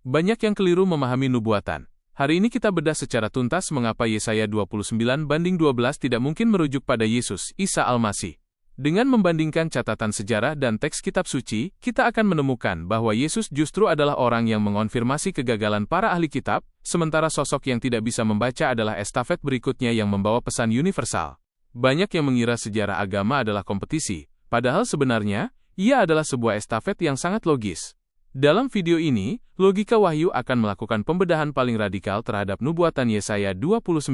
Banyak yang keliru memahami nubuatan. Hari ini kita bedah secara tuntas mengapa Yesaya 29:12 tidak mungkin merujuk pada Yesus, Isa Al-Masih. Dengan membandingkan catatan sejarah dan teks kitab suci, kita akan menemukan bahwa Yesus justru adalah orang yang mengonfirmasi kegagalan para ahli kitab, sementara sosok yang tidak bisa membaca adalah estafet berikutnya yang membawa pesan universal. Banyak yang mengira sejarah agama adalah kompetisi, padahal sebenarnya, ia adalah sebuah estafet yang sangat logis. Dalam video ini, Logika Wahyu akan melakukan pembedahan paling radikal terhadap nubuatan Yesaya 29.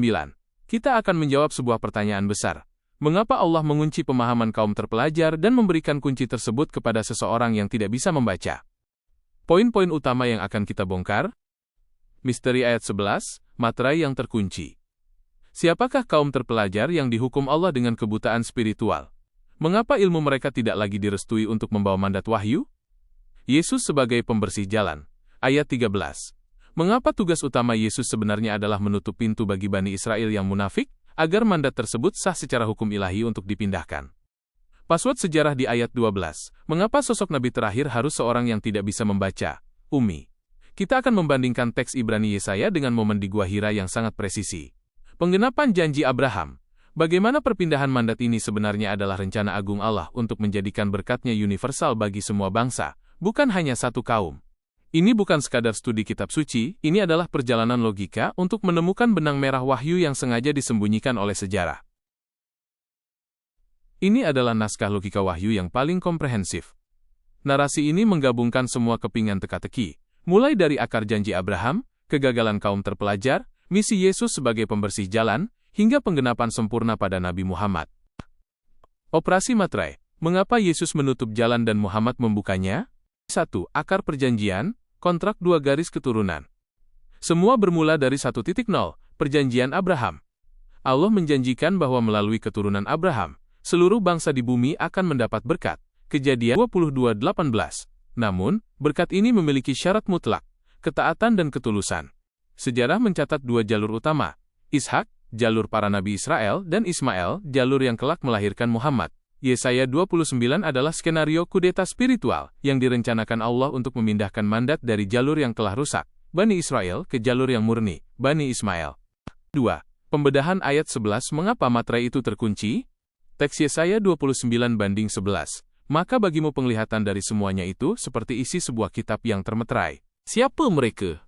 Kita akan menjawab sebuah pertanyaan besar. Mengapa Allah mengunci pemahaman kaum terpelajar dan memberikan kunci tersebut kepada seseorang yang tidak bisa membaca? Poin-poin utama yang akan kita bongkar. Misteri ayat 11, materai yang terkunci. Siapakah kaum terpelajar yang dihukum Allah dengan kebutaan spiritual? Mengapa ilmu mereka tidak lagi direstui untuk membawa mandat wahyu? Yesus sebagai pembersih jalan. Ayat 13. Mengapa tugas utama Yesus sebenarnya adalah menutup pintu bagi Bani Israel yang munafik, agar mandat tersebut sah secara hukum ilahi untuk dipindahkan? Password sejarah di ayat 12. Mengapa sosok Nabi terakhir harus seorang yang tidak bisa membaca? Umi. Kita akan membandingkan teks Ibrani Yesaya dengan momen di Gua Hira yang sangat presisi. Penggenapan janji Abraham. Bagaimana perpindahan mandat ini sebenarnya adalah rencana agung Allah untuk menjadikan berkatnya universal bagi semua bangsa, bukan hanya satu kaum. Ini bukan sekadar studi kitab suci, ini adalah perjalanan logika untuk menemukan benang merah wahyu yang sengaja disembunyikan oleh sejarah. Ini adalah naskah logika wahyu yang paling komprehensif. Narasi ini menggabungkan semua kepingan teka-teki, mulai dari akar janji Abraham, kegagalan kaum terpelajar, misi Yesus sebagai pembersih jalan, hingga penggenapan sempurna pada Nabi Muhammad. Operasi materai. Mengapa Yesus menutup jalan dan Muhammad membukanya? 1. Akar perjanjian, kontrak 2 garis keturunan. Semua bermula dari 1 titik 0, perjanjian Abraham. Allah menjanjikan bahwa melalui keturunan Abraham, seluruh bangsa di bumi akan mendapat berkat. Kejadian 22:18. Namun, berkat ini memiliki syarat mutlak, ketaatan dan ketulusan. Sejarah mencatat 2 jalur utama, Ishak, jalur para nabi Israel, dan Ismail, jalur yang kelak melahirkan Muhammad. Yesaya 29 adalah skenario kudeta spiritual yang direncanakan Allah untuk memindahkan mandat dari jalur yang telah rusak, Bani Israel, ke jalur yang murni, Bani Ismail. 2. Pembedahan ayat 11. Mengapa materai itu terkunci? Teks Yesaya 29:11. Maka bagimu penglihatan dari semuanya itu seperti isi sebuah kitab yang termeterai. Siapa mereka?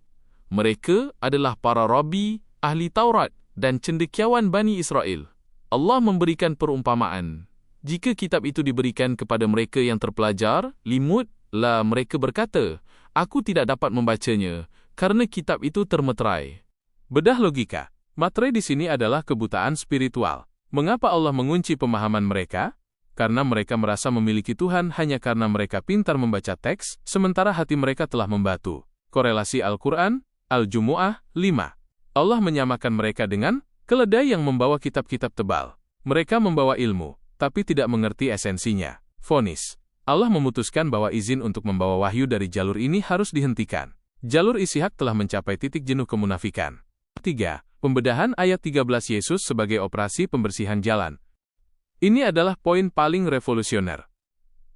Mereka adalah para rabi, ahli Taurat, dan cendekiawan Bani Israel. Allah memberikan perumpamaan. Jika kitab itu diberikan kepada mereka yang terpelajar, limutlah mereka berkata, aku tidak dapat membacanya, karena kitab itu termeterai. Bedah logika. Materai di sini adalah kebutaan spiritual. Mengapa Allah mengunci pemahaman mereka? Karena mereka merasa memiliki Tuhan hanya karena mereka pintar membaca teks, sementara hati mereka telah membatu. Korelasi Al-Quran, Al-Jumu'ah, 5. Allah menyamakan mereka dengan keledai yang membawa kitab-kitab tebal. Mereka membawa ilmu, tapi tidak mengerti esensinya. Vonis. Allah memutuskan bahwa izin untuk membawa wahyu dari jalur ini harus dihentikan. Jalur Ishak telah mencapai titik jenuh kemunafikan. 3. Pembedahan ayat 13 Yesus sebagai operasi pembersihan jalan. Ini adalah poin paling revolusioner.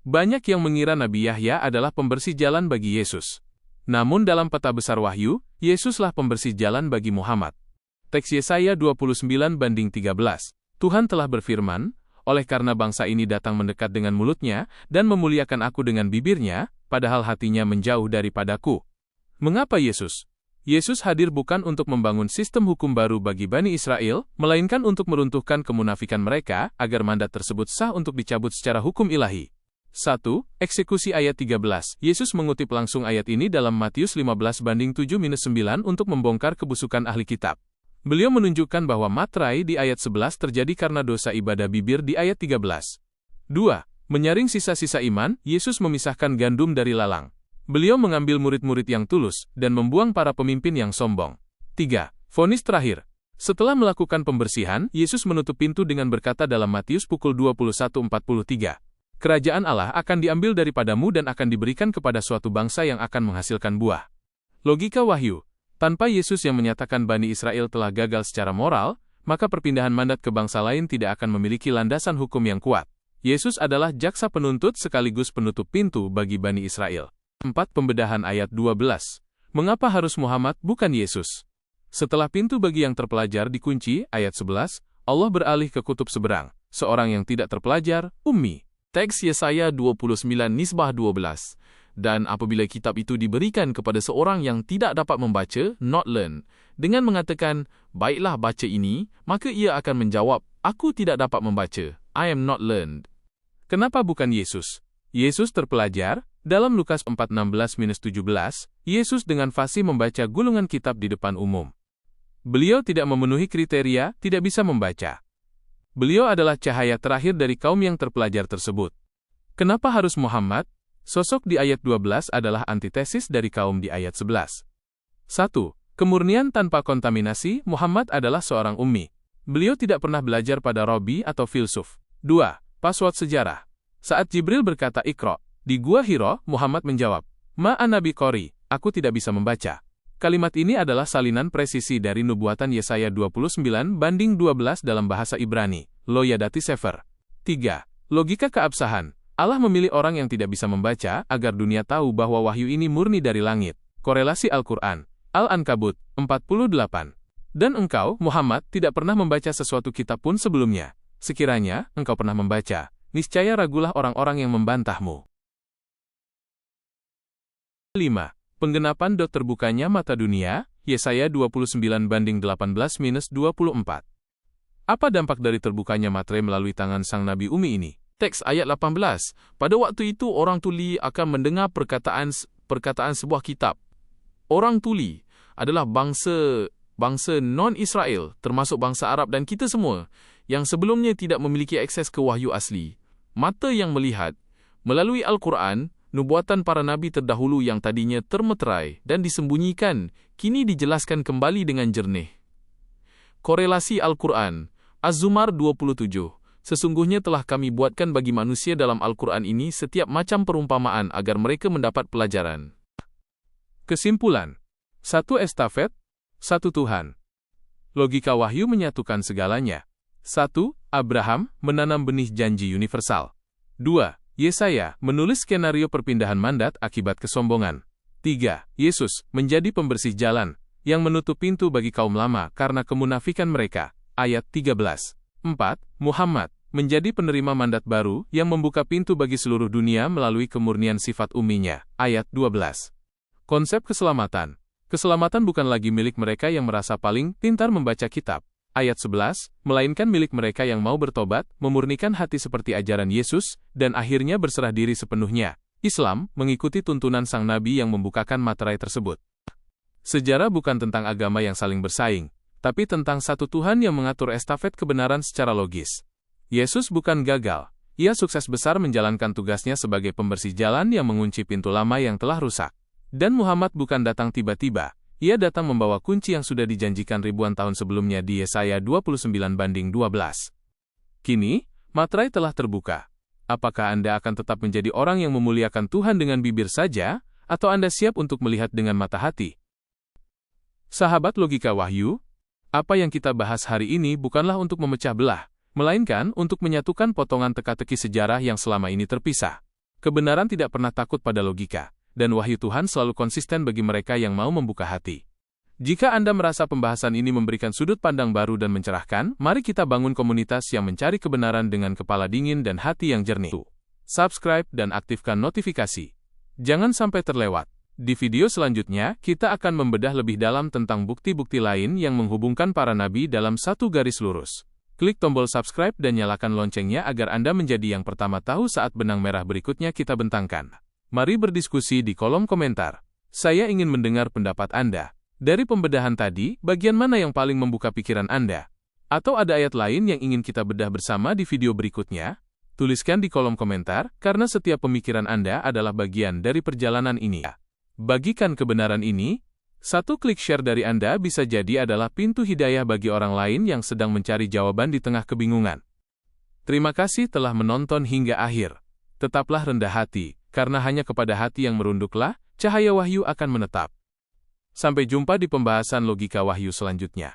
Banyak yang mengira Nabi Yahya adalah pembersih jalan bagi Yesus. Namun dalam peta besar wahyu, Yesuslah pembersih jalan bagi Muhammad. Teks Yesaya 29:13. Tuhan telah berfirman, oleh karena bangsa ini datang mendekat dengan mulutnya, dan memuliakan aku dengan bibirnya, padahal hatinya menjauh daripadaku. Mengapa Yesus? Yesus hadir bukan untuk membangun sistem hukum baru bagi Bani Israel, melainkan untuk meruntuhkan kemunafikan mereka, agar mandat tersebut sah untuk dicabut secara hukum ilahi. 1. Eksekusi ayat 13. Yesus mengutip langsung ayat ini dalam Matius 15:7-9 untuk membongkar kebusukan ahli kitab. Beliau menunjukkan bahwa materai di ayat 11 terjadi karena dosa ibadah bibir di ayat 13. 2. Menyaring sisa-sisa iman, Yesus memisahkan gandum dari lalang. Beliau mengambil murid-murid yang tulus, dan membuang para pemimpin yang sombong. 3. Vonis terakhir. Setelah melakukan pembersihan, Yesus menutup pintu dengan berkata dalam Matius pukul 21:43. Kerajaan Allah akan diambil daripadamu dan akan diberikan kepada suatu bangsa yang akan menghasilkan buah. Logika wahyu. Tanpa Yesus yang menyatakan Bani Israel telah gagal secara moral, maka perpindahan mandat ke bangsa lain tidak akan memiliki landasan hukum yang kuat. Yesus adalah jaksa penuntut sekaligus penutup pintu bagi Bani Israel. 4. Pembedahan ayat 12. Mengapa harus Muhammad bukan Yesus? Setelah pintu bagi yang terpelajar dikunci, ayat 11, Allah beralih ke kutub seberang, seorang yang tidak terpelajar, ummi. Teks Yesaya 29 Nisbah 12. Dan apabila kitab itu diberikan kepada seorang yang tidak dapat membaca, not learn, dengan mengatakan, baiklah baca ini, maka ia akan menjawab, aku tidak dapat membaca, I am not learned. Kenapa bukan Yesus? Yesus terpelajar. Dalam Lukas 4:16-17, Yesus dengan fasih membaca gulungan kitab di depan umum. Beliau tidak memenuhi kriteria, tidak bisa membaca. Beliau adalah cahaya terakhir dari kaum yang terpelajar tersebut. Kenapa harus Muhammad? Sosok di ayat 12 adalah antitesis dari kaum di ayat 11. 1. Kemurnian tanpa kontaminasi. Muhammad adalah seorang ummi. Beliau tidak pernah belajar pada rabi atau filsuf. 2. Password sejarah. Saat Jibril berkata Iqra, di Gua Hiro, Muhammad menjawab, Ma'ana biqori, aku tidak bisa membaca. Kalimat ini adalah salinan presisi dari nubuatan Yesaya 29:12 dalam bahasa Ibrani, Lo Yadati Sefer. 3. Logika keabsahan. Allah memilih orang yang tidak bisa membaca agar dunia tahu bahwa wahyu ini murni dari langit. Korelasi Al-Quran, Al-Ankabut 48. Dan engkau, Muhammad, tidak pernah membaca sesuatu kitab pun sebelumnya. Sekiranya engkau pernah membaca, niscaya ragulah orang-orang yang membantahmu. 5. Penggenapan terbukanya mata dunia, Yesaya 29:18-24. Apa dampak dari terbukanya mata melalui tangan sang Nabi Umi ini? Teks ayat 18. Pada waktu itu orang tuli akan mendengar perkataan sebuah kitab. Orang tuli adalah bangsa non-Israel, termasuk bangsa Arab dan kita semua, yang sebelumnya tidak memiliki akses ke wahyu asli. Mata yang melihat, melalui Al-Quran, nubuatan para nabi terdahulu yang tadinya termeterai dan disembunyikan, kini dijelaskan kembali dengan jernih. Korelasi Al-Quran, Az-Zumar 27. Sesungguhnya telah kami buatkan bagi manusia dalam Al-Quran ini setiap macam perumpamaan agar mereka mendapat pelajaran. Kesimpulan. 1. Estafet. 1 Tuhan. Logika wahyu menyatukan segalanya. 1. Abraham menanam benih janji universal. 2. Yesaya menulis skenario perpindahan mandat akibat kesombongan. 3. Yesus menjadi pembersih jalan yang menutup pintu bagi kaum lama karena kemunafikan mereka. Ayat 13. 4. Muhammad menjadi penerima mandat baru yang membuka pintu bagi seluruh dunia melalui kemurnian sifat umminya. Ayat 12. Konsep keselamatan. Keselamatan bukan lagi milik mereka yang merasa paling pintar membaca kitab. Ayat 11, melainkan milik mereka yang mau bertobat, memurnikan hati seperti ajaran Yesus, dan akhirnya berserah diri sepenuhnya. Islam mengikuti tuntunan sang Nabi yang membukakan materai tersebut. Sejarah bukan tentang agama yang saling bersaing, tapi tentang satu Tuhan yang mengatur estafet kebenaran secara logis. Yesus bukan gagal, ia sukses besar menjalankan tugasnya sebagai pembersih jalan yang mengunci pintu lama yang telah rusak. Dan Muhammad bukan datang tiba-tiba. Ia datang membawa kunci yang sudah dijanjikan ribuan tahun sebelumnya di Yesaya 29:12. Kini, materai telah terbuka. Apakah Anda akan tetap menjadi orang yang memuliakan Tuhan dengan bibir saja, atau Anda siap untuk melihat dengan mata hati? Sahabat logika wahyu, apa yang kita bahas hari ini bukanlah untuk memecah belah, melainkan untuk menyatukan potongan teka-teki sejarah yang selama ini terpisah. Kebenaran tidak pernah takut pada logika. Dan wahyu Tuhan selalu konsisten bagi mereka yang mau membuka hati. Jika Anda merasa pembahasan ini memberikan sudut pandang baru dan mencerahkan, mari kita bangun komunitas yang mencari kebenaran dengan kepala dingin dan hati yang jernih. Subscribe dan aktifkan notifikasi. Jangan sampai terlewat. Di video selanjutnya, kita akan membedah lebih dalam tentang bukti-bukti lain yang menghubungkan para nabi dalam satu garis lurus. Klik tombol subscribe dan nyalakan loncengnya agar Anda menjadi yang pertama tahu saat benang merah berikutnya kita bentangkan. Mari berdiskusi di kolom komentar. Saya ingin mendengar pendapat Anda. Dari pembedahan tadi, bagian mana yang paling membuka pikiran Anda? Atau ada ayat lain yang ingin kita bedah bersama di video berikutnya? Tuliskan di kolom komentar, karena setiap pemikiran Anda adalah bagian dari perjalanan ini. Bagikan kebenaran ini. 1 klik share dari Anda bisa jadi adalah pintu hidayah bagi orang lain yang sedang mencari jawaban di tengah kebingungan. Terima kasih telah menonton hingga akhir. Tetaplah rendah hati. Karena hanya kepada hati yang merunduklah, cahaya wahyu akan menetap. Sampai jumpa di pembahasan logika wahyu selanjutnya.